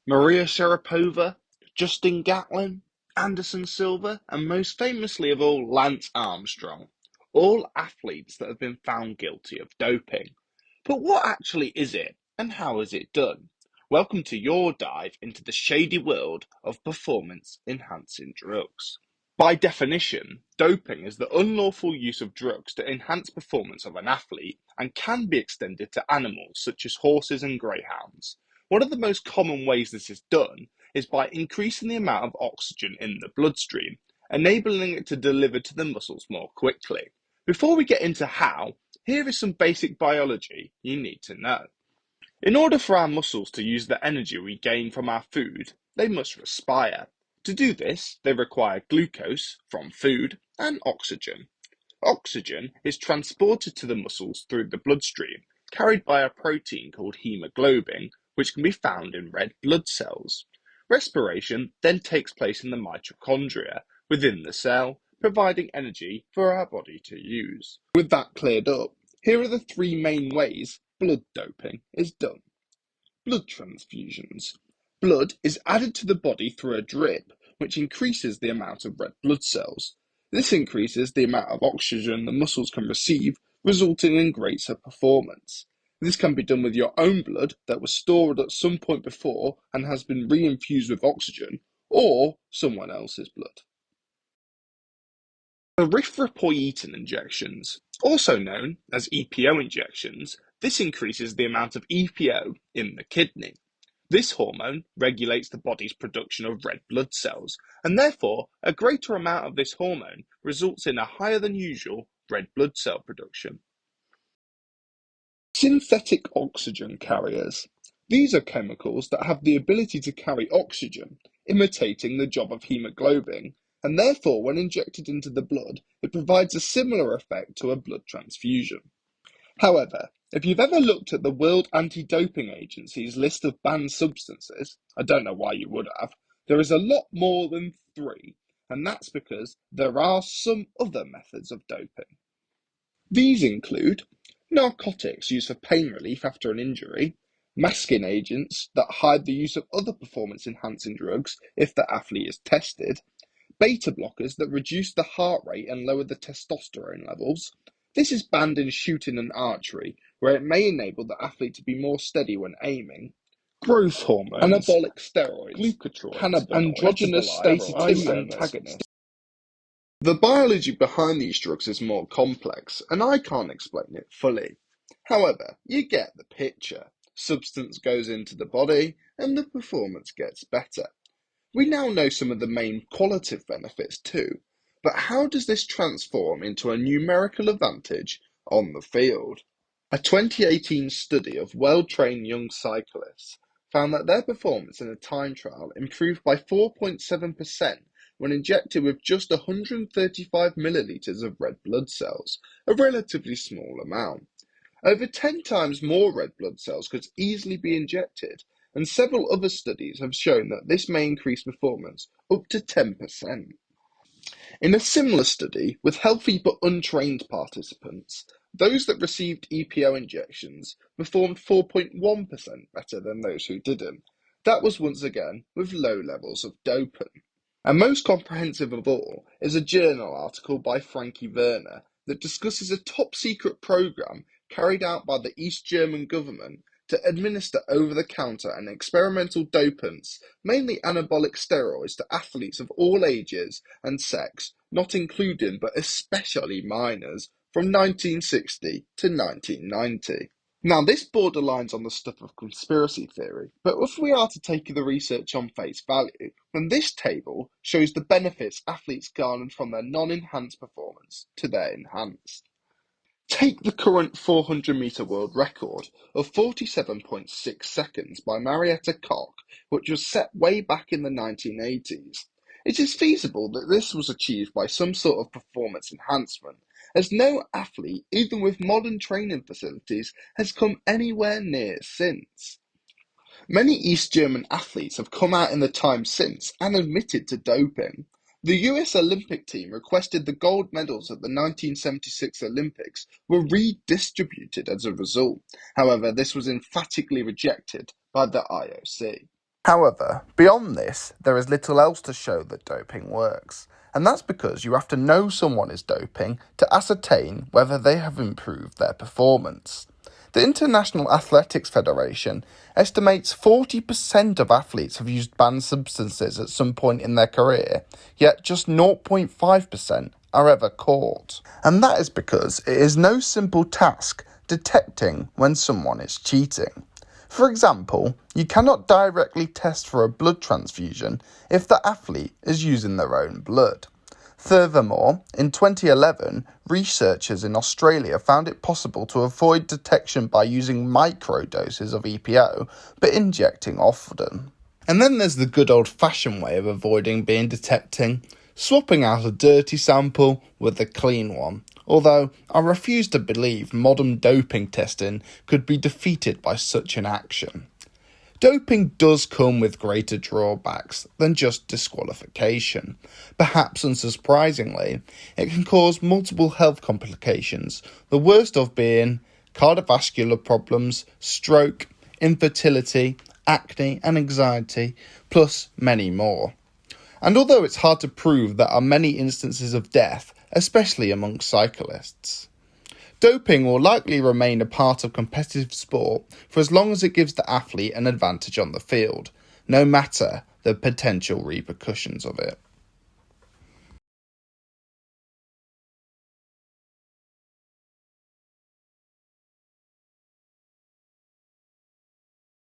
Maria Sharapova, Justin Gatlin, Anderson Silva, and most famously of all, Lance Armstrong. All athletes that have been found guilty of doping. But what actually is it, and how is it done? Welcome to your dive into the shady world of performance enhancing drugs. By definition, doping is the unlawful use of drugs to enhance performance of an athlete and can be extended to animals such as horses and greyhounds. One of the most common ways this is done is by increasing the amount of oxygen in the bloodstream, enabling it to deliver to the muscles more quickly. Before we get into how, here is some basic biology you need to know. In order for our muscles to use the energy we gain from our food, they must respire. To do this, they require glucose from food and oxygen. Oxygen is transported to the muscles through the bloodstream, carried by a protein called hemoglobin, which can be found in red blood cells. Respiration then takes place in the mitochondria within the cell, providing energy for our body to use. With that cleared up, here are the three main ways blood doping is done. Blood transfusions. Blood is added to the body through a drip, which increases the amount of red blood cells. This increases the amount of oxygen the muscles can receive, resulting in greater performance. This can be done with your own blood that was stored at some point before and has been reinfused with oxygen, or someone else's blood. Erythropoietin injections, also known as EPO injections, this increases the amount of EPO in the kidney. This hormone regulates the body's production of red blood cells, and therefore a greater amount of this hormone results in a higher than usual red blood cell production. Synthetic oxygen carriers. These are chemicals that have the ability to carry oxygen, imitating the job of hemoglobin, and therefore when injected into the blood, it provides a similar effect to a blood transfusion. However, if you've ever looked at the World Anti-Doping Agency's list of banned substances, I don't know why you would have, there is a lot more than three, and that's because there are some other methods of doping. These include narcotics used for pain relief after an injury, masking agents that hide the use of other performance-enhancing drugs if the athlete is tested, beta blockers that reduce the heart rate and lower the testosterone levels. This is banned in shooting and archery, where it may enable the athlete to be more steady when aiming. Growth hormones, anabolic steroids, glucotroids, androgynous steroid antagonists. The biology behind these drugs is more complex, and I can't explain it fully. However, you get the picture. Substance goes into the body, and the performance gets better. We now know some of the main qualitative benefits too, but how does this transform into a numerical advantage on the field? A 2018 study of well-trained young cyclists found that their performance in a time trial improved by 4.7% when injected with just 135 millilitres of red blood cells, a relatively small amount. Over 10 times more red blood cells could easily be injected, and several other studies have shown that this may increase performance up to 10%. In a similar study with healthy but untrained participants, those that received EPO injections performed 4.1% better than those who didn't. That was once again with low levels of doping. And most comprehensive of all is a journal article by Frankie Werner that discusses a top-secret program carried out by the East German government to administer over-the-counter and experimental dopants, mainly anabolic steroids, to athletes of all ages and sex, not including but especially minors, from 1960 to 1990. Now, this borderlines on the stuff of conspiracy theory, but if we are to take the research on face value, then this table shows the benefits athletes garnered from their non-enhanced performance to their enhanced. Take the current 400-metre world record of 47.6 seconds by Marietta Koch, which was set way back in the 1980s. It is feasible that this was achieved by some sort of performance enhancement, as no athlete, even with modern training facilities, has come anywhere near since. Many East German athletes have come out in the time since and admitted to doping. The US Olympic team requested the gold medals at the 1976 Olympics were redistributed as a result. However, this was emphatically rejected by the IOC. However, beyond this, there is little else to show that doping works, and that's because you have to know someone is doping to ascertain whether they have improved their performance. The International Athletics Federation estimates 40% of athletes have used banned substances at some point in their career, yet just 0.5% are ever caught. And that is because it is no simple task detecting when someone is cheating. For example, you cannot directly test for a blood transfusion if the athlete is using their own blood. Furthermore, in 2011, researchers in Australia found it possible to avoid detection by using microdoses of EPO, but injecting often. And then there's the good old-fashioned way of avoiding being detecting, swapping out a dirty sample with a clean one. Although I refuse to believe modern doping testing could be defeated by such an action. Doping does come with greater drawbacks than just disqualification. Perhaps unsurprisingly, it can cause multiple health complications, the worst of being cardiovascular problems, stroke, infertility, acne and anxiety, plus many more. And although it's hard to prove, there are many instances of death, especially among cyclists. Doping will likely remain a part of competitive sport for as long as it gives the athlete an advantage on the field, no matter the potential repercussions of it.